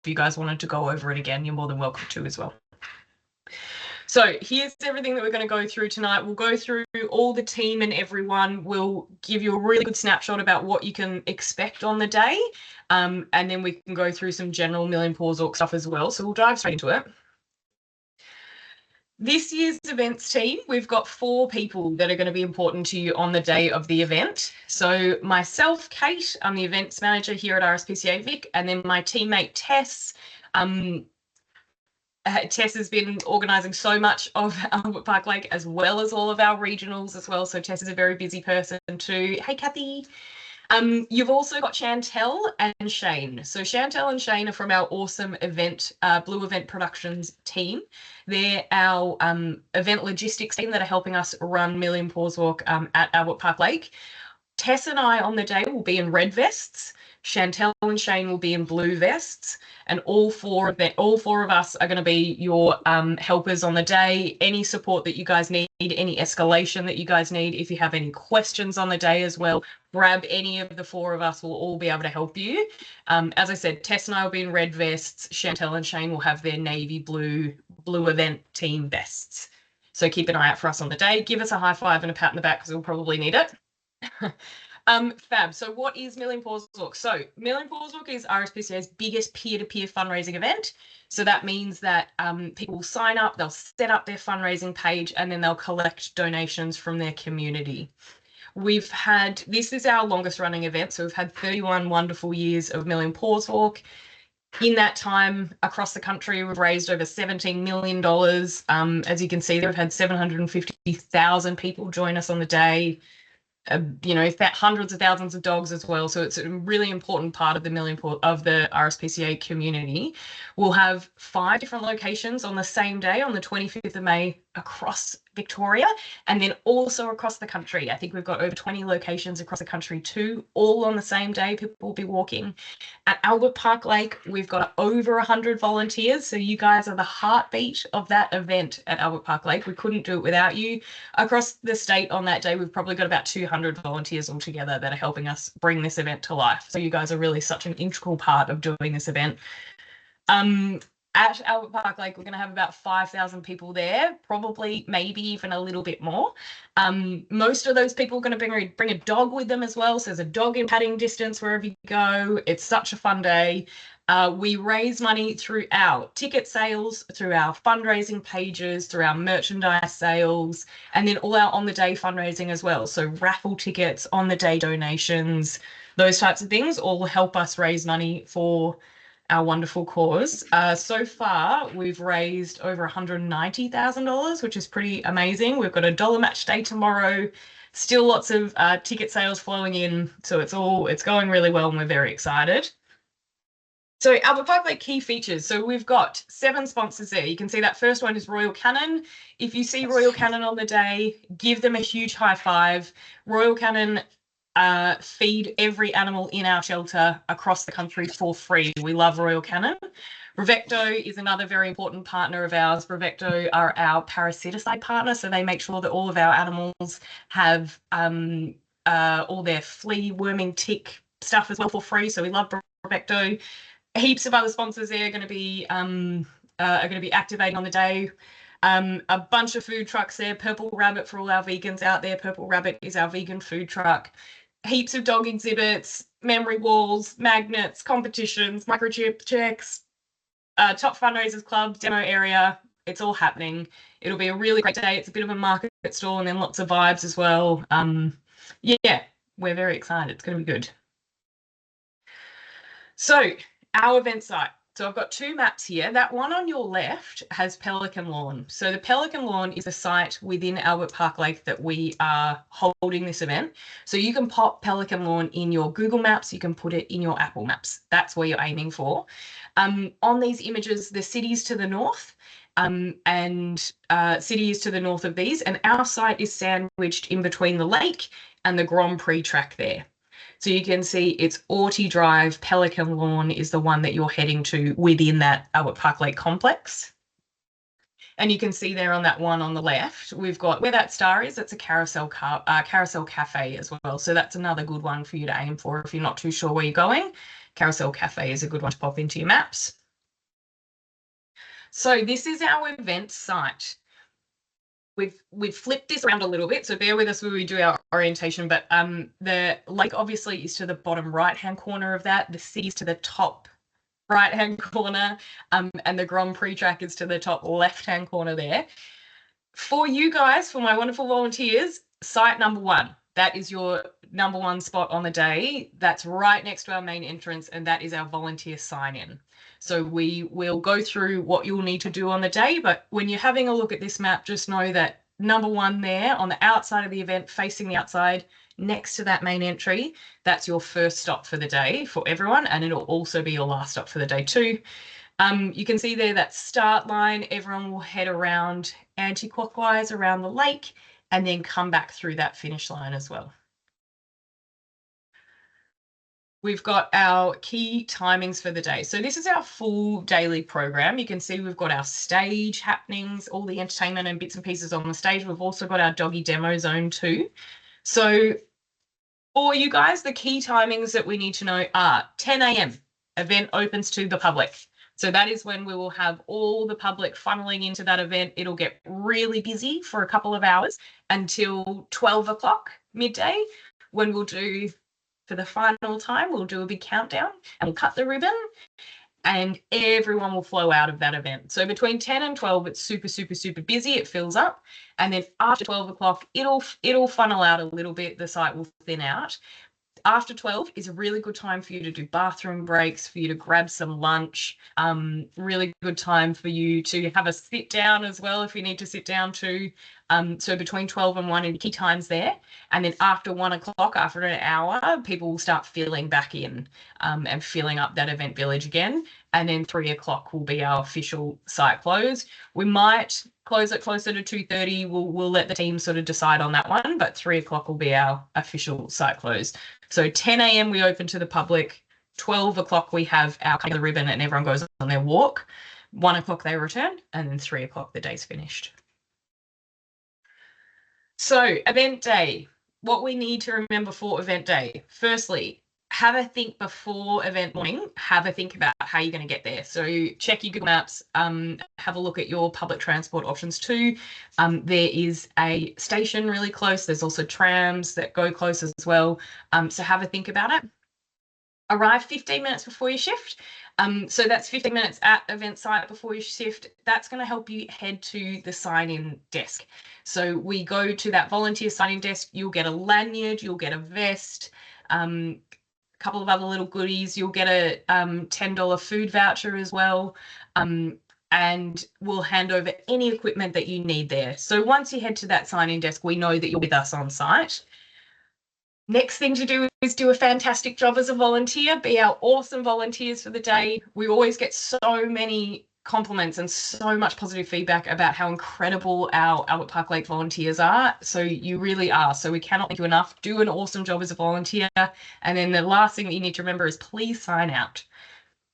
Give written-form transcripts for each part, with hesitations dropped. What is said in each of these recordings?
you guys wanted to go over it again, you're more than welcome to as well. So here's everything that we're going to go through tonight. We'll go through all the team and everyone. We'll give you a really good snapshot about what you can expect on the day. And then we can go through some general Million Paws Orc stuff as well. So we'll dive straight into it. This year's events team, we've got 4 people that are going to be important to you on the day of the event. So myself, Kate, I'm the events manager here at RSPCA Vic, and then my teammate Tess. Tess has been organising so much of Albert Park Lake as well as all of our regionals as well. So Tess is a very busy person too. Hey, Kathy. You've also got Chantel and Shane. So Chantel and Shane are from our awesome event, Blue Event Productions team. They're our event logistics team that are helping us run Million Paws Walk at Albert Park Lake. Tess and I on the day will be in red vests. Chantel and Shane will be in blue vests, and all four of us are going to be your helpers on the day. Any support that you guys need, any escalation that you guys need, if you have any questions on the day as well, grab any of the 4 of us. We'll all be able to help you. As I said, Tess and I will be in red vests. Chantel and Shane will have their navy blue event team vests. So keep an eye out for us on the day. Give us a high five and a pat in the back because we'll probably need it. Fab. So what is Million Paws Walk? So Million Paws Walk is RSPCA's biggest peer-to-peer fundraising event. So that means that people will sign up, they'll set up their fundraising page, and then they'll collect donations from their community. This is our longest running event. So we've had 31 wonderful years of Million Paws Walk. In that time across the country, we've raised over $17 million. As you can see, we've had 750,000 people join us on the day. Hundreds of thousands of dogs as well. So it's a really important part of the RSPCA community. We'll have 5 different locations on the same day on the 25th of May across Victoria, and then also across the country. I think we've got over 20 locations across the country too, all on the same day. People will be walking. At Albert Park Lake, we've got over 100 volunteers. So you guys are the heartbeat of that event at Albert Park Lake. We couldn't do it without you. Across the state on that day, we've probably got about 200 volunteers altogether that are helping us bring this event to life. So you guys are really such an integral part of doing this event. At Albert Park Lake, we're going to have about 5,000 people there, probably maybe even a little bit more. Most of those people are going to bring a dog with them as well. So there's a dog in patting distance wherever you go. It's such a fun day. We raise money through our ticket sales, through our fundraising pages, through our merchandise sales, and then all our on-the-day fundraising as well. So raffle tickets, on-the-day donations, those types of things all help us raise money for our wonderful cause. So far, we've raised over $190,000, which is pretty amazing. We've got a dollar match day tomorrow. Still lots of ticket sales flowing in. So it's going really well and we're very excited. So Albert Park Lake key features. So we've got 7 sponsors there. You can see that first one is Royal Canin. If you see Royal Canin on the day, give them a huge high five. Royal Canin feed every animal in our shelter across the country for free. We love Royal Canin. Brevecto is another very important partner of ours. Brevecto are our parasiticide partner, so they make sure that all of our animals have all their flea, worming, tick stuff as well for free. So we love Brevecto. Heaps of other sponsors there are going to be activating on the day. A bunch of food trucks there. Purple Rabbit for all our vegans out there. Purple Rabbit is our vegan food truck. Heaps of dog exhibits, memory walls, magnets, competitions, microchip checks, top fundraisers club, demo area. It's all happening. It'll be a really great day. It's a bit of a market stall and then lots of vibes as well. Yeah, we're very excited. It's going to be good. So our event site. So I've got 2 maps here. That one on your left has Pelican Lawn. So the Pelican Lawn is a site within Albert Park Lake that we are holding this event. So you can pop Pelican Lawn in your Google Maps. You can put it in your Apple Maps. That's where you're aiming for. On these images, the city's to the north and city is to the north of these. And our site is sandwiched in between the lake and the Grand Prix track there. So you can see it's Orty Drive, Pelican Lawn is the one that you're heading to within that Albert Park Lake complex. And you can see there on that one on the left, we've got where that star is, it's a carousel cafe as well. So that's another good one for you to aim for if you're not too sure where you're going. Carousel Cafe is a good one to pop into your maps. So this is our event site. We've flipped this around a little bit, so bear with us when we do our orientation, but the lake obviously is to the bottom right-hand corner of that. The city's to the top right-hand corner, and the Grand Prix track is to the top left-hand corner there. For you guys, for my wonderful volunteers, site number 1, that is your number 1 spot on the day. That's right next to our main entrance, and that is our volunteer sign-in. So we will go through what you'll need to do on the day, but when you're having a look at this map, just know that number 1 there on the outside of the event, facing the outside, next to that main entry, that's your first stop for the day for everyone, and it'll also be your last stop for the day too. You can see there that start line, everyone will head around anti-clockwise around the lake and then come back through that finish line as well. We've got our key timings for the day. So this is our full daily program. You can see we've got our stage happenings, all the entertainment and bits and pieces on the stage. We've also got our doggy demo zone too. So for you guys, the key timings that we need to know are 10 a.m. event opens to the public. So that is when we will have all the public funneling into that event. It'll get really busy for a couple of hours until 12 o'clock midday, when we'll do, for the final time, we'll do a big countdown and we'll cut the ribbon and everyone will flow out of that event. So between 10 and 12, it's super, super, super busy. It fills up. And then after 12 o'clock, it'll funnel out a little bit. The site will thin out. After 12 is a really good time for you to do bathroom breaks, for you to grab some lunch. Really good time for you to have a sit down as well if you need to sit down too. So between 12 and 1 are the key times there. And then after 1 o'clock, after an hour, people will start filling back in and filling up that event village again. And then 3 o'clock will be our official site close. We might close it closer to 2:30. We'll let the team sort of decide on that one, but 3 o'clock will be our official site close. So 10 a.m. we open to the public. 12 o'clock we have our cutting of the ribbon and everyone goes on their walk. 1 o'clock they return, and then 3 o'clock the day's finished. So event day, what we need to remember for event day. Firstly, have a think before event morning. Have a think about how you're going to get there. So check your Google Maps, have a look at your public transport options too. There is a station really close. There's also trams that go close as well. So have a think about it. Arrive 15 minutes before your shift. So that's 15 minutes at event site before your shift. That's going to help you head to the sign-in desk. So we go to that volunteer sign-in desk. You'll get a lanyard, you'll get a vest, a couple of other little goodies. You'll get a $10 food voucher as well. And we'll hand over any equipment that you need there. So once you head to that sign-in desk, we know that you're with us on site. Next thing to do is do a fantastic job as a volunteer, be our awesome volunteers for the day. We always get so many compliments and so much positive feedback about how incredible our Albert Park Lake volunteers are. So you really are. So we cannot thank you enough. Do an awesome job as a volunteer. And then the last thing that you need to remember is please sign out.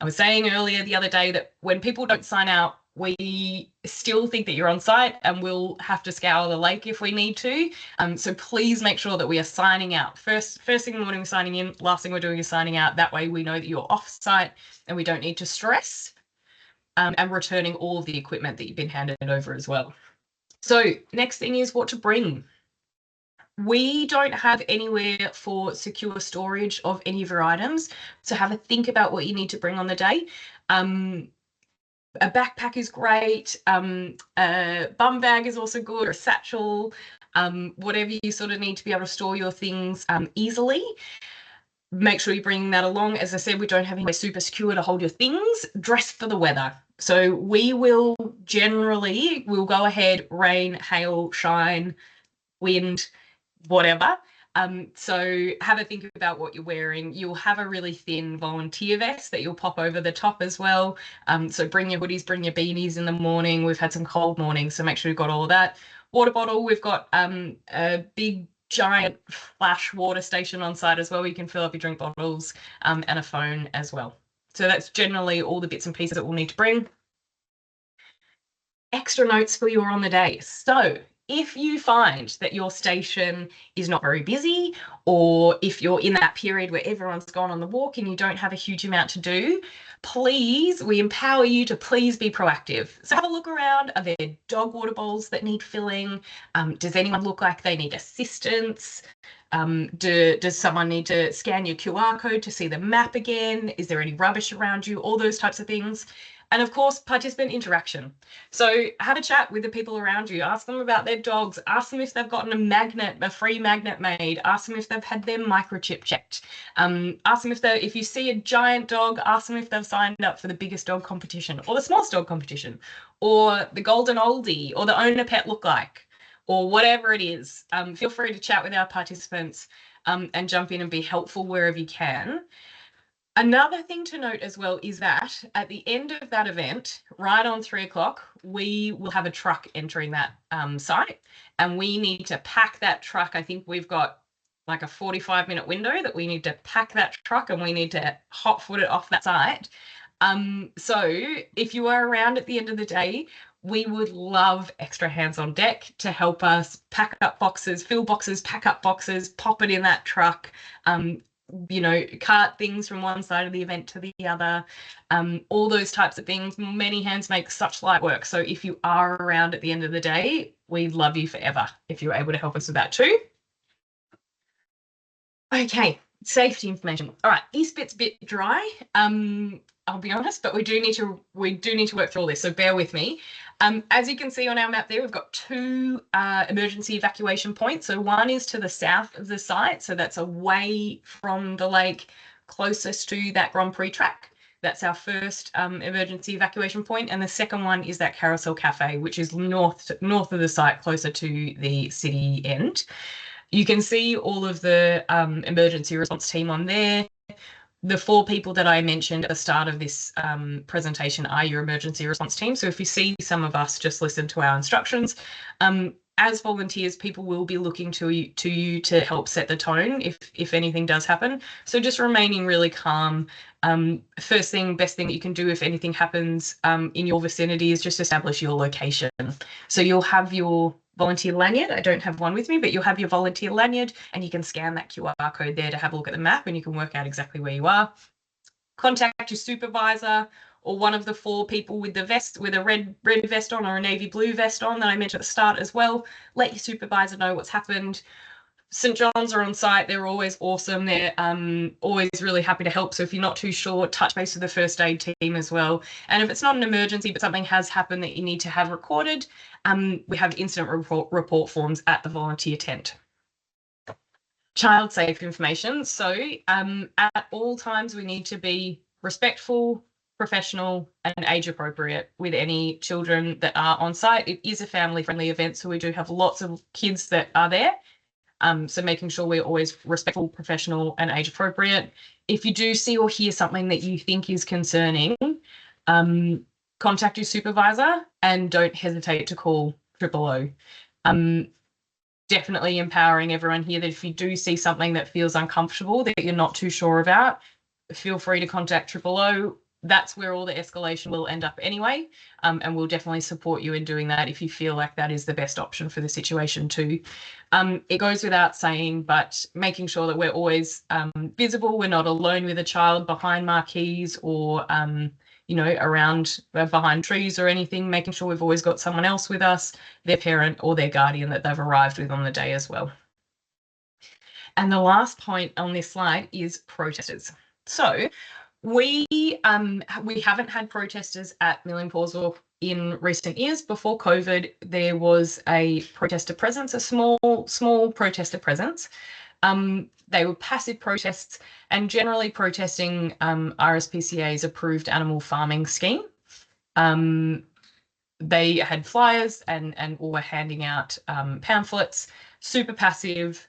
I was saying earlier the other day that when people don't sign out, we still think that you're on site and we'll have to scour the lake if we need to. So please make sure that we are signing out. First thing in the morning, we're signing in. Last thing we're doing is signing out. That way we know that you're off site and we don't need to stress. And returning all of the equipment that you've been handed over as well. So next thing is what to bring. We don't have anywhere for secure storage of any of your items. So have a think about what you need to bring on the day. A backpack is great. A bum bag is also good, or a satchel, whatever you sort of need to be able to store your things easily. Make sure you bring that along. As I said, we don't have anywhere super secure to hold your things. Dress for the weather. So we'll go ahead, rain, hail, shine, wind, whatever. So have a think about what you're wearing. You'll have a really thin volunteer vest that you'll pop over the top as well. So bring your hoodies, bring your beanies in the morning. We've had some cold mornings, so make sure you've got all of that. Water bottle, we've got a big giant flash water station on site as well, where you can fill up your drink bottles, and a phone as well. So that's generally all the bits and pieces that we'll need to bring. Extra notes for you on the day. So if you find that your station is not very busy, or if you're in that period where everyone's gone on the walk and you don't have a huge amount to do, please, we empower you to please be proactive. So have a look around. Are there dog water bowls that need filling? Does anyone look like they need assistance? Does someone need to scan your QR code to see the map again? Is there any rubbish around you? All those types of things. And of course, participant interaction. So have a chat with the people around you. Ask them about their dogs. Ask them if they've gotten a free magnet made. Ask them if they've had their microchip checked. Ask them if you see a giant dog, ask them if they've signed up for the biggest dog competition or the smallest dog competition or the golden oldie or the owner pet look-like or whatever it is. Feel free to chat with our participants and jump in and be helpful wherever you can. Another thing to note as well is that at the end of that event, right on 3 o'clock, we will have a truck entering that site, and we need to pack that truck. I think we've got like a 45-minute window that we need to pack that truck, and we need to hot foot it off that site. So if you are around at the end of the day, we would love extra hands on deck to help us pack up boxes, fill boxes, pack up boxes, pop it in that truck, cart things from one side of the event to the other, all those types of things. Many hands make such light work. So if you are around at the end of the day, we love you forever if you're able to help us with that too. Okay, safety information. All right, this bit's a bit dry. I'll be honest, but we do need to work through all this, so bear with me. As you can see on our map there, we've got 2 emergency evacuation points. So one is to the south of the site, so that's away from the lake, closest to that Grand Prix track. That's our first emergency evacuation point, and the second one is that Carousel Cafe, which is north of the site, closer to the city end. You can see all of the emergency response team on there. The 4 people that I mentioned at the start of this presentation are your emergency response team. So if you see some of us, just listen to our instructions. As volunteers, people will be looking to you to help set the tone if anything does happen. So just remaining really calm. Best thing that you can do if anything happens in your vicinity is just establish your location. So you'll have your volunteer lanyard. I don't have one with me, but you'll have your volunteer lanyard and you can scan that QR code there to have a look at the map and you can work out exactly where you are. Contact your supervisor or one of the 4 people with the vest, with a red vest on or a navy blue vest on that I mentioned at the start as well. Let your supervisor know what's happened. St. John's are on site. They're always awesome. They're always really happy to help. So if you're not too sure, touch base with the first aid team as well. And if it's not an emergency, but something has happened that you need to have recorded, we have incident report forms at the volunteer tent. Child safe information. So at all times, we need to be respectful, professional, and age appropriate with any children that are on site. It is a family-friendly event, so we do have lots of kids that are there. So making sure we're always respectful, professional, and age appropriate. If you do see or hear something that you think is concerning, contact your supervisor and don't hesitate to call 000. Definitely empowering everyone here that if you do see something that feels uncomfortable, that you're not too sure about, feel free to contact 000. That's where all the escalation will end up anyway, and we'll definitely support you in doing that if you feel like that is the best option for the situation too. It goes without saying, but making sure that we're always visible, we're not alone with a child behind marquees or around behind trees or anything, making sure we've always got someone else with us, their parent or their guardian that they've arrived with on the day as well. And the last point on this slide is protesters. So we haven't had protesters at Milling Paws Walk in recent years. Before COVID, there was a protester presence, a small protester presence. They were passive protests and generally protesting RSPCA's approved animal farming scheme. They had flyers and were handing out pamphlets, super passive.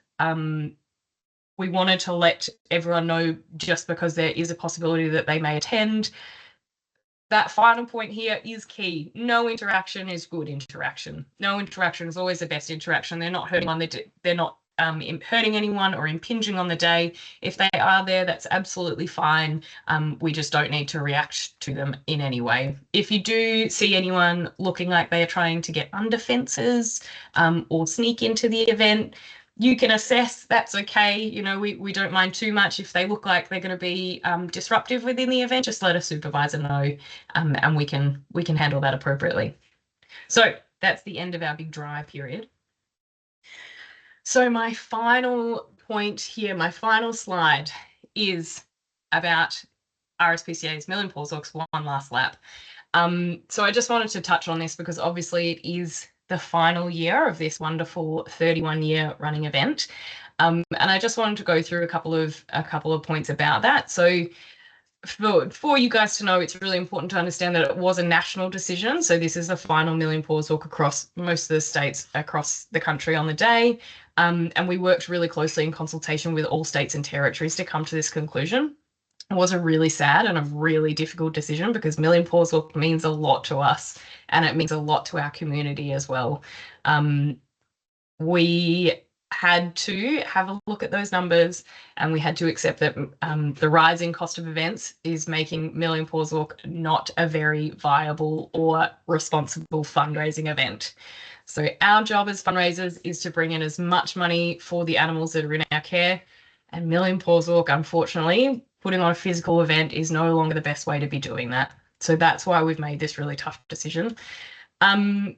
We wanted to let everyone know, just because there is a possibility that they may attend. That final point here is key. No interaction is good interaction. No interaction is always the best interaction. They're not hurting one. They're not hurting anyone or impinging on the day. If they are there, that's absolutely fine. We just don't need to react to them in any way. If you do see anyone looking like they are trying to get under fences or sneak into the event, you can assess. That's okay. You know, we don't mind too much if they look like they're going to be disruptive within the event. Just let a supervisor know, and we can handle that appropriately. So that's the end of our big dry period. So my final point here, my final slide, is about RSPCA's Million Paws Orcs one last lap. So I just wanted to touch on this because obviously it is the final year of this wonderful 31-year running event. And I just wanted to go through a couple of points about that. So for you guys to know, it's really important to understand that it was a national decision. So this is the final Million Paws Orc across most of the states across the country on the day. And we worked really closely in consultation with all states and territories to come to this conclusion. It was a really sad and a really difficult decision because Million Paws Orc means a lot to us and it means a lot to our community as well. We had to have a look at those numbers and we had to accept that the rising cost of events is making Million Paws Orc not a very viable or responsible fundraising event. So our job as fundraisers is to bring in as much money for the animals that are in our care, and Million Paws Orc, unfortunately, putting on a physical event is no longer the best way to be doing that. So that's why we've made this really tough decision.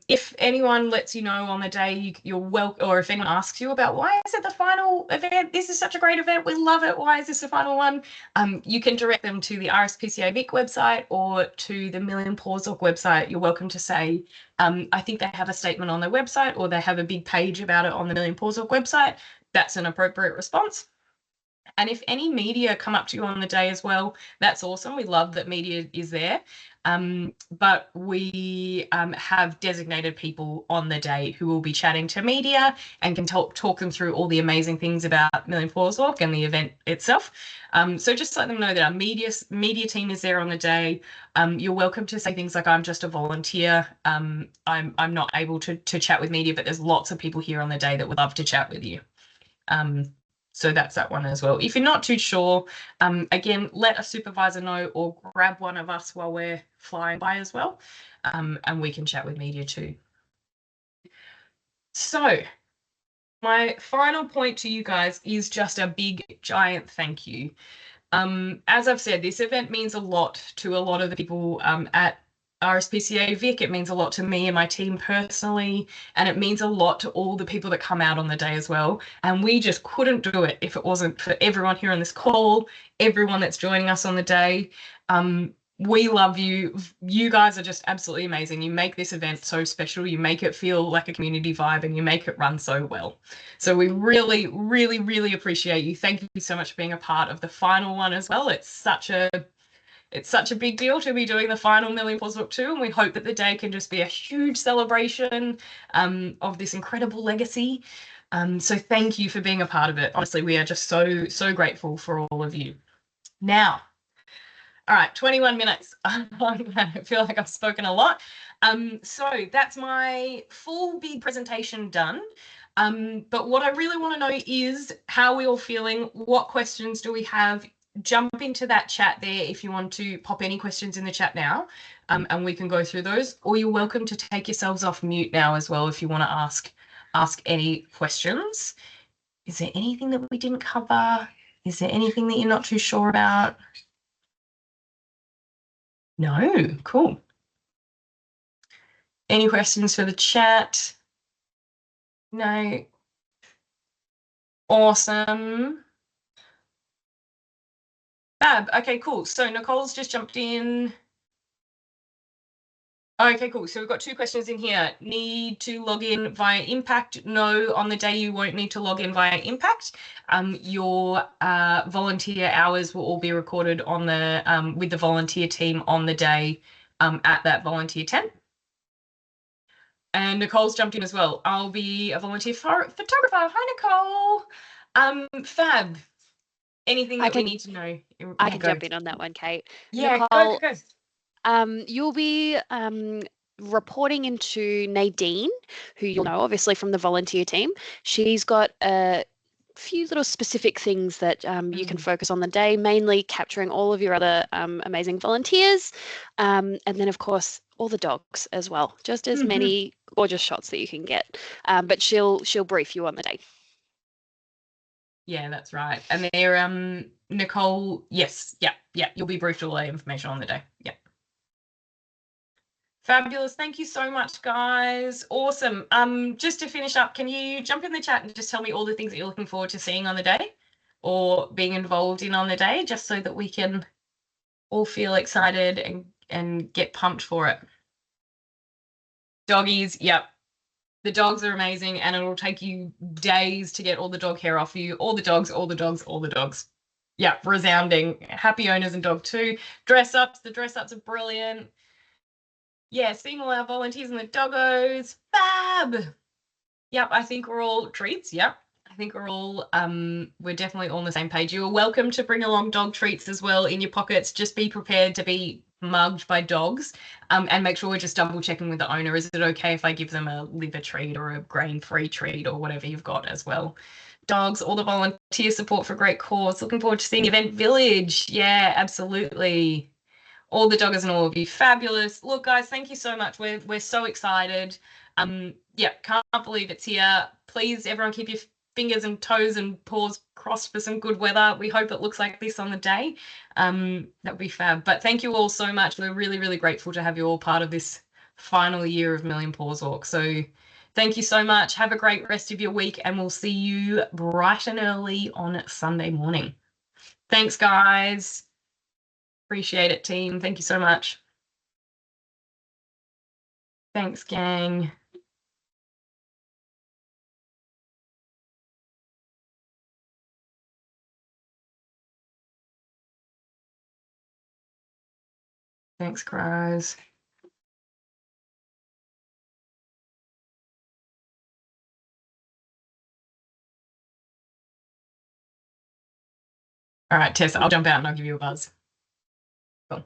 If anyone lets you know on the day, you're welcome, or if anyone asks you about why is it the final event, this is such a great event, we love it, why is this the final one, you can direct them to the RSPCA Vic website or to the Million Paws Orc website. You're welcome to say, I think they have a statement on their website or they have a big page about it on the Million Paws Orc website. That's an appropriate response. And if any media come up to you on the day as well, that's awesome. We love that media is there. But we have designated people on the day who will be chatting to media and can talk them through all the amazing things about Million Paws Orc and the event itself. So just let them know that our media team is there on the day. You're welcome to say things like, I'm just a volunteer. I'm not able to chat with media, but there's lots of people here on the day that would love to chat with you. So that's that one as well. If you're not too sure, again, let a supervisor know or grab one of us while we're flying by as well, and we can chat with media too. So my final point to you guys is just a big, giant thank you. As I've said, this event means a lot to a lot of the people at RSPCA Vic. It means a lot to me and my team personally, and it means a lot to all the people that come out on the day as well. And we just couldn't do it if it wasn't for everyone here on this call, everyone that's joining us on the day. We love you. You guys are just absolutely amazing. You make this event so special. You make it feel like a community vibe and you make it run so well. So we really, really, really appreciate you. Thank you so much for being a part of the final one as well. It's such a big deal to be doing the final Million Paws Orc 2, and we hope that the day can just be a huge celebration of this incredible legacy. So thank you for being a part of it. Honestly, we are just so grateful for all of you. Now, all right, 21 minutes. I feel like I've spoken a lot. So that's my full big presentation done. But what I really want to know is how we're all feeling. What questions do we have? Jump into that chat there if you want to pop any questions in the chat now, and we can go through those. Or you're welcome to take yourselves off mute now as well if you want to ask any questions. Is there anything that we didn't cover? Is there anything that you're not too sure about? No, cool. Any questions for the chat? No. Awesome. Fab. Okay, cool. So Nicole's just jumped in. Okay, cool. So we've got two questions in here. Need to log in via Impact? No, on the day you won't need to log in via Impact. Your volunteer hours will all be recorded on the with the volunteer team on the day at that volunteer tent. And Nicole's jumped in as well. I'll be a volunteer photographer. Hi, Nicole. Fab. Anything that we need to know? I can jump in on that one, Kate. Yeah, Nicole, go. you'll be reporting into Nadine, who you'll know obviously from the volunteer team. She's got a few little specific things that you can focus on the day, mainly capturing all of your other amazing volunteers. And then, of course, all the dogs as well, just as many gorgeous shots that you can get. But she'll brief you on the day. Yeah, that's right. And they're Nicole, yes, yeah, you'll be briefed all the information on the day. Yeah. Fabulous. Thank you so much, guys. Awesome. Just to finish up, can you jump in the chat and just tell me all the things that you're looking forward to seeing on the day or being involved in on the day, just so that we can all feel excited and get pumped for it. Doggies, yep. The dogs are amazing, and it'll take you days to get all the dog hair off you. All the dogs, all the dogs, all the dogs. Yeah, resounding. Happy owners and dog too. Dress ups. The dress ups are brilliant. Yeah, seeing all our volunteers and the doggos. Fab. Yep, I think we're all treats. Yep. I think we're definitely all on the same page. You are welcome to bring along dog treats as well in your pockets. Just be prepared to be mugged by dogs, and make sure we're just double checking with the owner. Is it okay if I give them a liver treat or a grain-free treat or whatever you've got as well? Dogs, all the volunteer support for a great cause. Looking forward to seeing Event Village. Yeah, absolutely. All the doggers and all of you, fabulous. Look, guys, thank you so much. We're so excited. Yeah, can't believe it's here. Please, everyone, keep your fingers and toes and paws crossed for some good weather. We hope it looks like this on the day. That would be fab. But thank you all so much. We're really, really grateful to have you all part of this final year of Million Paws Walk. So thank you so much. Have a great rest of your week, and we'll see you bright and early on Sunday morning. Thanks, guys. Appreciate it, team. Thank you so much. Thanks, gang. Thanks, guys. All right, Tess, I'll jump out and I'll give you a buzz. Cool.